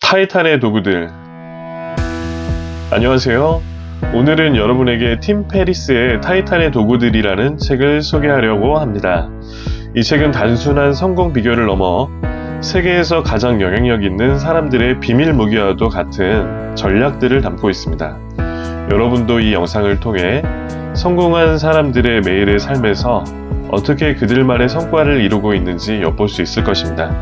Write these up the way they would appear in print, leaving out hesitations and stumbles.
타이탄의 도구들. 안녕하세요. 오늘은 여러분에게 팀 페리스의 타이탄의 도구들이라는 책을 소개하려고 합니다. 이 책은 단순한 성공 비결을 넘어 세계에서 가장 영향력 있는 사람들의 비밀 무기와도 같은 전략들을 담고 있습니다. 여러분도 이 영상을 통해 성공한 사람들의 매일의 삶에서 어떻게 그들만의 성과를 이루고 있는지 엿볼 수 있을 것입니다.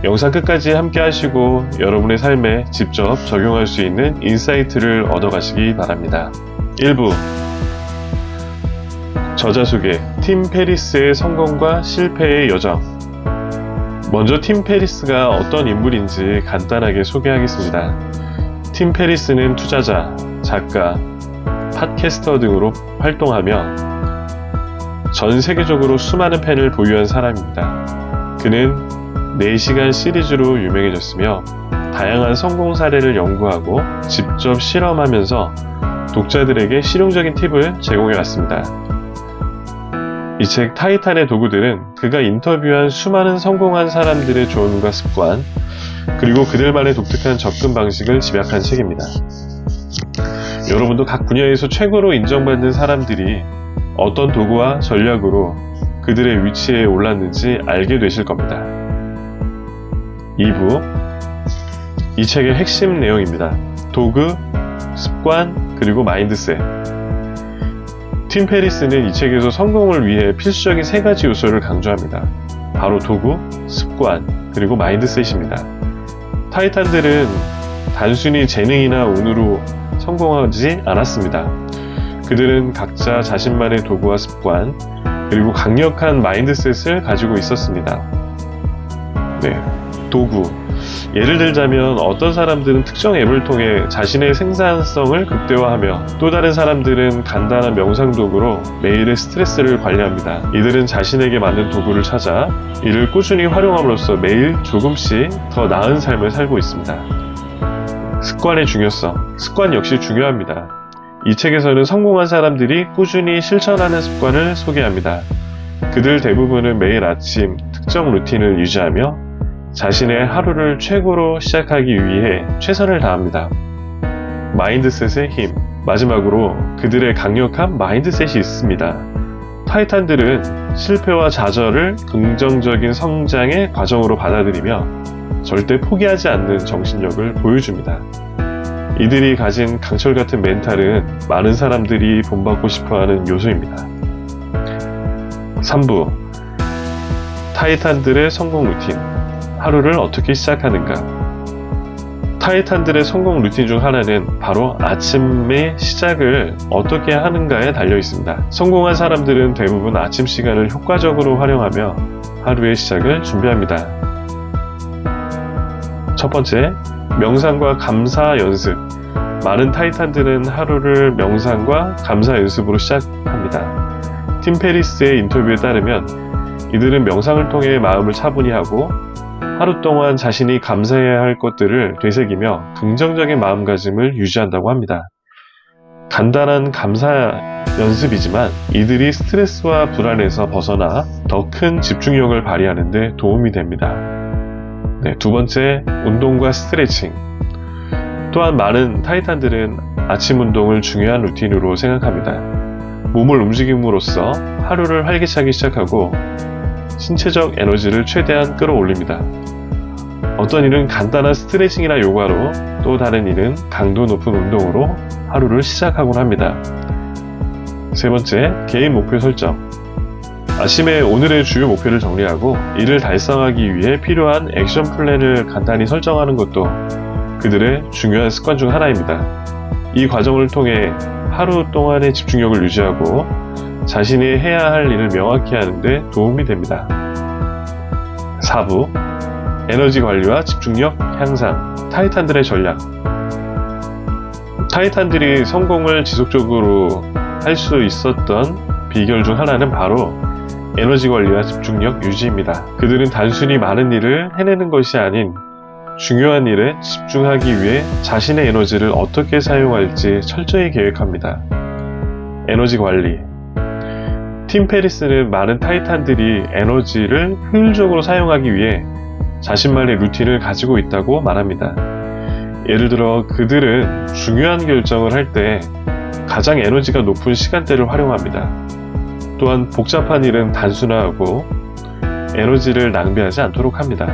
영상 끝까지 함께 하시고 여러분의 삶에 직접 적용할 수 있는 인사이트를 얻어가시기 바랍니다. 1부 저자 소개, 팀 페리스의 성공과 실패의 여정. 먼저 팀 페리스가 어떤 인물인지 간단하게 소개하겠습니다. 팀 페리스는 투자자, 작가, 팟캐스터 등으로 활동하며 전 세계적으로 수많은 팬을 보유한 사람입니다. 그는 4시간 시리즈로 유명해졌으며 다양한 성공 사례를 연구하고 직접 실험하면서 독자들에게 실용적인 팁을 제공해왔습니다. 이 책 타이탄의 도구들은 그가 인터뷰한 수많은 성공한 사람들의 조언과 습관, 그리고 그들만의 독특한 접근 방식을 집약한 책입니다. 여러분도 각 분야에서 최고로 인정받는 사람들이 어떤 도구와 전략으로 그들의 위치에 올랐는지 알게 되실 겁니다. 2부, 이 책의 핵심 내용입니다. 도구, 습관, 그리고 마인드셋. 팀 페리스는 이 책에서 성공을 위해 필수적인 3가지 요소를 강조합니다. 바로 도구, 습관, 그리고 마인드셋입니다. 타이탄들은 단순히 재능이나 운으로 성공하지 않았습니다. 그들은 각자 자신만의 도구와 습관, 그리고 강력한 마인드셋을 가지고 있었습니다. 도구. 예를 들자면 어떤 사람들은 특정 앱을 통해 자신의 생산성을 극대화하며 또 다른 사람들은 간단한 명상 도구로 매일의 스트레스를 관리합니다. 이들은 자신에게 맞는 도구를 찾아 이를 꾸준히 활용함으로써 매일 조금씩 더 나은 삶을 살고 있습니다. 습관의 중요성. 습관 역시 중요합니다. 이 책에서는 성공한 사람들이 꾸준히 실천하는 습관을 소개합니다. 그들 대부분은 매일 아침 특정 루틴을 유지하며 자신의 하루를 최고로 시작하기 위해 최선을 다합니다. 마인드셋의 힘. 마지막으로 그들의 강력한 마인드셋이 있습니다. 타이탄들은 실패와 좌절을 긍정적인 성장의 과정으로 받아들이며 절대 포기하지 않는 정신력을 보여줍니다. 이들이 가진 강철 같은 멘탈은 많은 사람들이 본받고 싶어하는 요소입니다. 3부, 타이탄들의 성공 루틴. 하루를 어떻게 시작하는가? 타이탄들의 성공 루틴 중 하나는 바로 아침의 시작을 어떻게 하는가에 달려 있습니다. 성공한 사람들은 대부분 아침 시간을 효과적으로 활용하며 하루의 시작을 준비합니다. 첫 번째, 명상과 감사 연습. 많은 타이탄들은 하루를 명상과 감사 연습으로 시작합니다. 팀 페리스의 인터뷰에 따르면 이들은 명상을 통해 마음을 차분히 하고 하루 동안 자신이 감사해야 할 것들을 되새기며 긍정적인 마음가짐을 유지한다고 합니다. 간단한 감사 연습이지만 이들이 스트레스와 불안에서 벗어나 더 큰 집중력을 발휘하는 데 도움이 됩니다. 두 번째, 운동과 스트레칭. 또한 많은 타이탄들은 아침 운동을 중요한 루틴으로 생각합니다. 몸을 움직임으로써 하루를 활기차게 시작하고 신체적 에너지를 최대한 끌어올립니다. 어떤 이는 간단한 스트레칭이나 요가로, 또 다른 이는 강도 높은 운동으로 하루를 시작하곤 합니다. 세 번째, 개인 목표 설정. 아침에 오늘의 주요 목표를 정리하고 이를 달성하기 위해 필요한 액션 플랜을 간단히 설정하는 것도 그들의 중요한 습관 중 하나입니다. 이 과정을 통해 하루 동안의 집중력을 유지하고 자신이 해야 할 일을 명확히 하는 데 도움이 됩니다. 4부, 에너지 관리와 집중력 향상. 타이탄들의 전략. 타이탄들이 성공을 지속적으로 할 수 있었던 비결 중 하나는 바로 에너지 관리와 집중력 유지입니다. 그들은 단순히 많은 일을 해내는 것이 아닌 중요한 일에 집중하기 위해 자신의 에너지를 어떻게 사용할지 철저히 계획합니다. 에너지 관리. 팀 페리스는 많은 타이탄들이 에너지를 효율적으로 사용하기 위해 자신만의 루틴을 가지고 있다고 말합니다. 예를 들어 그들은 중요한 결정을 할 때 가장 에너지가 높은 시간대를 활용합니다. 또한 복잡한 일은 단순화하고 에너지를 낭비하지 않도록 합니다.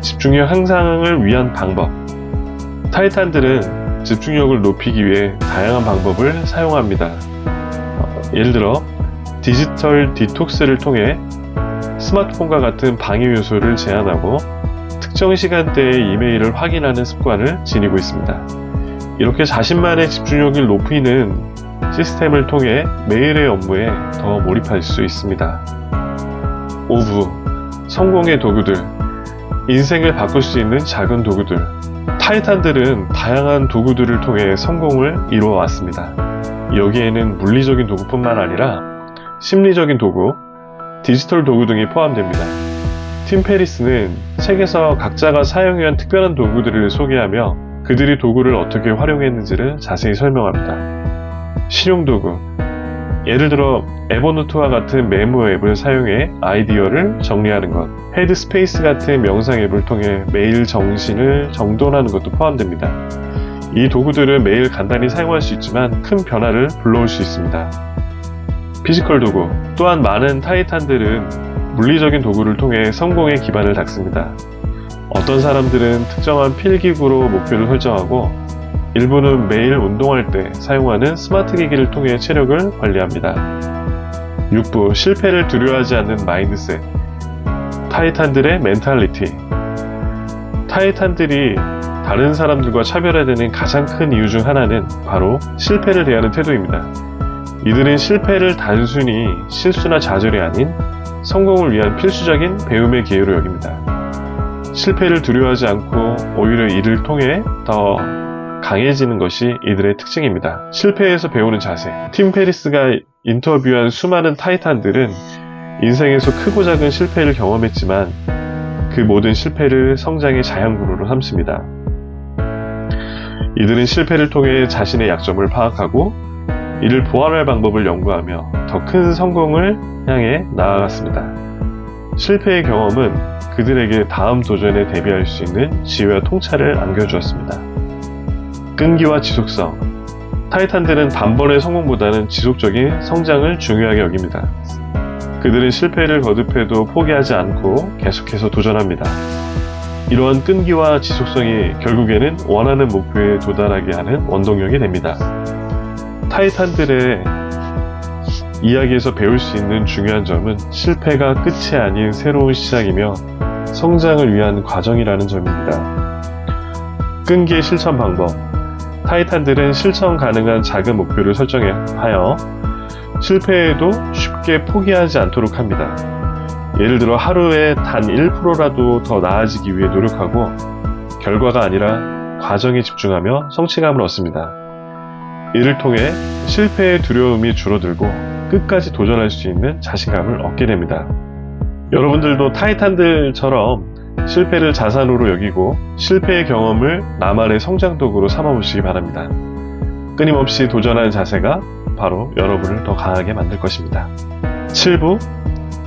집중력 향상을 위한 방법. 타이탄들은 집중력을 높이기 위해 다양한 방법을 사용합니다. 예를 들어 디지털 디톡스를 통해 스마트폰과 같은 방해 요소를 제한하고 특정 시간대에 이메일을 확인하는 습관을 지니고 있습니다. 이렇게 자신만의 집중력을 높이는 시스템을 통해 매일의 업무에 더 몰입할 수 있습니다. 5부, 성공의 도구들. 인생을 바꿀 수 있는 작은 도구들. 타이탄들은 다양한 도구들을 통해 성공을 이루어 왔습니다. 여기에는 물리적인 도구뿐만 아니라 심리적인 도구, 디지털 도구 등이 포함됩니다. 팀 페리스는 책에서 각자가 사용해온 특별한 도구들을 소개하며 그들이 도구를 어떻게 활용했는지를 자세히 설명합니다. 실용도구. 예를 들어 에버노트와 같은 메모 앱을 사용해 아이디어를 정리하는 것, 헤드스페이스 같은 명상 앱을 통해 매일 정신을 정돈하는 것도 포함됩니다. 이 도구들은 매일 간단히 사용할 수 있지만 큰 변화를 불러올 수 있습니다. 피지컬 도구. 또한 많은 타이탄들은 물리적인 도구를 통해 성공의 기반을 닦습니다. 어떤 사람들은 특정한 필기구로 목표를 설정하고 일부는 매일 운동할 때 사용하는 스마트 기기를 통해 체력을 관리합니다. 6부, 실패를 두려워하지 않는 마인드셋. 타이탄들의 멘탈리티. 타이탄들이 다른 사람들과 차별화되는 가장 큰 이유 중 하나는 바로 실패를 대하는 태도입니다. 이들은 실패를 단순히 실수나 좌절이 아닌 성공을 위한 필수적인 배움의 기회로 여깁니다. 실패를 두려워하지 않고 오히려 이를 통해 더 강해지는 것이 이들의 특징입니다. 실패에서 배우는 자세. 팀 페리스가 인터뷰한 수많은 타이탄들은 인생에서 크고 작은 실패를 경험했지만 그 모든 실패를 성장의 자양분으로 삼습니다. 이들은 실패를 통해 자신의 약점을 파악하고 이를 보완할 방법을 연구하며 더 큰 성공을 향해 나아갔습니다. 실패의 경험은 그들에게 다음 도전에 대비할 수 있는 지혜와 통찰을 안겨주었습니다. 끈기와 지속성. 타이탄들은 단번의 성공보다는 지속적인 성장을 중요하게 여깁니다. 그들은 실패를 거듭해도 포기하지 않고 계속해서 도전합니다. 이러한 끈기와 지속성이 결국에는 원하는 목표에 도달하게 하는 원동력이 됩니다. 타이탄들의 이야기에서 배울 수 있는 중요한 점은 실패가 끝이 아닌 새로운 시작이며 성장을 위한 과정이라는 점입니다. 끈기의 실천 방법. 타이탄들은 실천 가능한 작은 목표를 설정하여 실패해도 쉽게 포기하지 않도록 합니다. 예를 들어 하루에 단 1%라도 더 나아지기 위해 노력하고 결과가 아니라 과정에 집중하며 성취감을 얻습니다. 이를 통해 실패의 두려움이 줄어들고 끝까지 도전할 수 있는 자신감을 얻게 됩니다. 여러분들도 타이탄들처럼 실패를 자산으로 여기고 실패의 경험을 나만의 성장도구로 삼아보시기 바랍니다. 끊임없이 도전하는 자세가 바로 여러분을 더 강하게 만들 것입니다. 7부,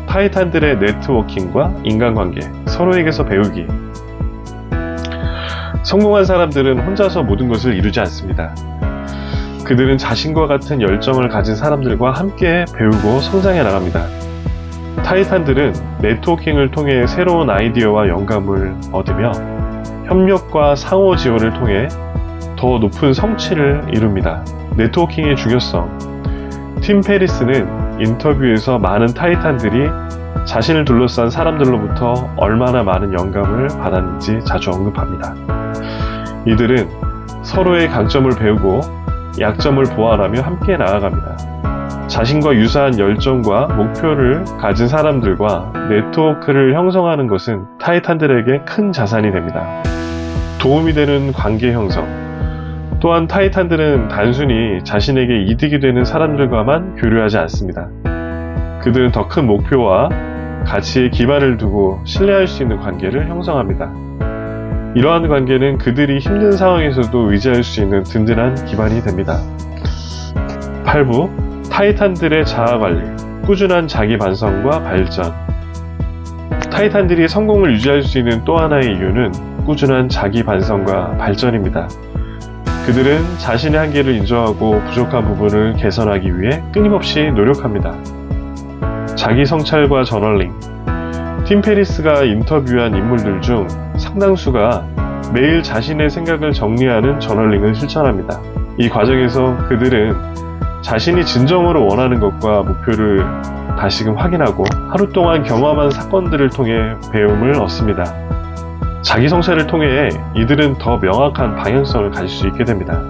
타이탄들의 네트워킹과 인간관계, 서로에게서 배우기. 성공한 사람들은 혼자서 모든 것을 이루지 않습니다. 그들은 자신과 같은 열정을 가진 사람들과 함께 배우고 성장해 나갑니다. 타이탄들은 네트워킹을 통해 새로운 아이디어와 영감을 얻으며 협력과 상호 지원을 통해 더 높은 성취를 이룹니다. 네트워킹의 중요성. 팀 페리스는 인터뷰에서 많은 타이탄들이 자신을 둘러싼 사람들로부터 얼마나 많은 영감을 받았는지 자주 언급합니다. 이들은 서로의 강점을 배우고 약점을 보완하며 함께 나아갑니다. 자신과 유사한 열정과 목표를 가진 사람들과 네트워크를 형성하는 것은 타이탄들에게 큰 자산이 됩니다. 도움이 되는 관계 형성. 또한 타이탄들은 단순히 자신에게 이득이 되는 사람들과만 교류하지 않습니다. 그들은 더 큰 목표와 가치에 기반을 두고 신뢰할 수 있는 관계를 형성합니다. 이러한 관계는 그들이 힘든 상황에서도 의지할 수 있는 든든한 기반이 됩니다. 8부, 타이탄들의 자아관리, 꾸준한 자기 반성과 발전. 타이탄들이 성공을 유지할 수 있는 또 하나의 이유는 꾸준한 자기 반성과 발전입니다. 그들은 자신의 한계를 인정하고 부족한 부분을 개선하기 위해 끊임없이 노력합니다. 자기 성찰과 저널링. 팀 페리스가 인터뷰한 인물들 중 상당수가 매일 자신의 생각을 정리하는 저널링을 실천합니다. 이 과정에서 그들은 자신이 진정으로 원하는 것과 목표를 다시금 확인하고 하루 동안 경험한 사건들을 통해 배움을 얻습니다. 자기 성찰을 통해 이들은 더 명확한 방향성을 가질 수 있게 됩니다.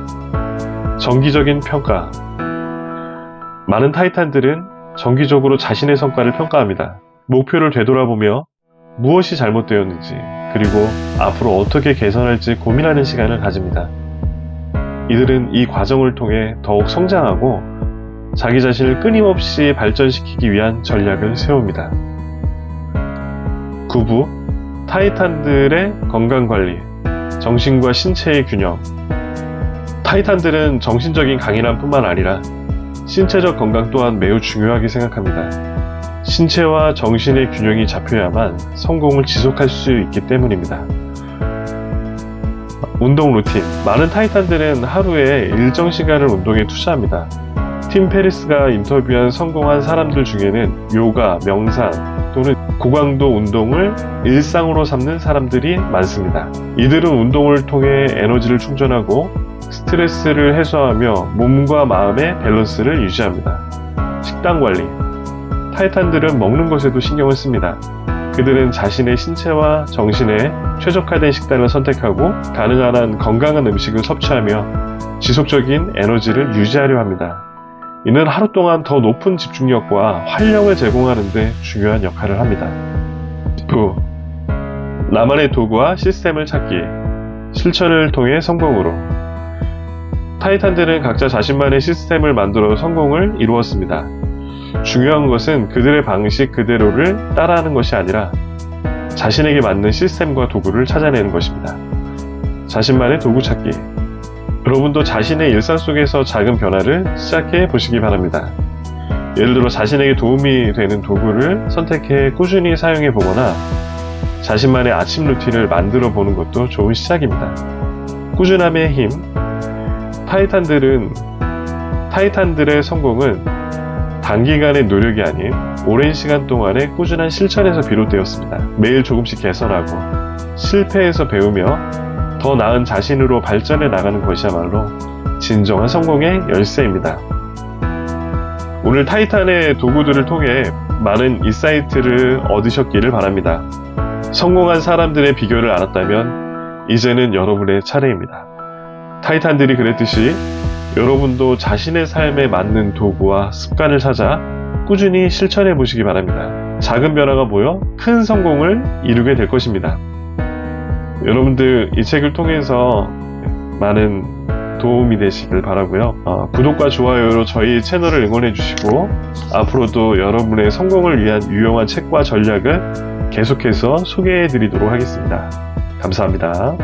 정기적인 평가. 많은 타이탄들은 정기적으로 자신의 성과를 평가합니다. 목표를 되돌아보며 무엇이 잘못되었는지, 그리고 앞으로 어떻게 개선할지 고민하는 시간을 가집니다. 이들은 이 과정을 통해 더욱 성장하고 자기 자신을 끊임없이 발전시키기 위한 전략을 세웁니다. 9부, 타이탄들의 건강관리, 정신과 신체의 균형. 타이탄들은 정신적인 강인함뿐만 아니라 신체적 건강 또한 매우 중요하게 생각합니다. 신체와 정신의 균형이 잡혀야만 성공을 지속할 수 있기 때문입니다. 운동 루틴. 많은 타이탄들은 하루에 일정 시간을 운동에 투자합니다. 팀 페리스가 인터뷰한 성공한 사람들 중에는 요가, 명상 또는 고강도 운동을 일상으로 삼는 사람들이 많습니다. 이들은 운동을 통해 에너지를 충전하고 스트레스를 해소하며 몸과 마음의 밸런스를 유지합니다. 식단 관리. 타이탄들은 먹는 것에도 신경을 씁니다. 그들은 자신의 신체와 정신에 최적화된 식단을 선택하고 가능한 한 건강한 음식을 섭취하며 지속적인 에너지를 유지하려 합니다. 이는 하루 동안 더 높은 집중력과 활력을 제공하는 데 중요한 역할을 합니다. 10부, 나만의 도구와 시스템을 찾기, 실천을 통해 성공으로. 타이탄들은 각자 자신만의 시스템을 만들어 성공을 이루었습니다. 중요한 것은 그들의 방식 그대로를 따라하는 것이 아니라 자신에게 맞는 시스템과 도구를 찾아내는 것입니다. 자신만의 도구 찾기. 여러분도 자신의 일상 속에서 작은 변화를 시작해 보시기 바랍니다. 예를 들어 자신에게 도움이 되는 도구를 선택해 꾸준히 사용해 보거나 자신만의 아침 루틴을 만들어 보는 것도 좋은 시작입니다. 꾸준함의 힘. 타이탄들의 성공은 단기간의 노력이 아닌 오랜 시간 동안의 꾸준한 실천에서 비롯되었습니다. 매일 조금씩 개선하고 실패에서 배우며 더 나은 자신으로 발전해 나가는 것이야말로 진정한 성공의 열쇠입니다. 오늘 타이탄의 도구들을 통해 많은 인사이트를 얻으셨기를 바랍니다. 성공한 사람들의 비결을 알았다면 이제는 여러분의 차례입니다. 타이탄들이 그랬듯이 여러분도 자신의 삶에 맞는 도구와 습관을 찾아 꾸준히 실천해 보시기 바랍니다. 작은 변화가 모여 큰 성공을 이루게 될 것입니다. 여러분들 이 책을 통해서 많은 도움이 되시길 바라고요. 구독과 좋아요로 저희 채널을 응원해 주시고 앞으로도 여러분의 성공을 위한 유용한 책과 전략을 계속해서 소개해 드리도록 하겠습니다. 감사합니다.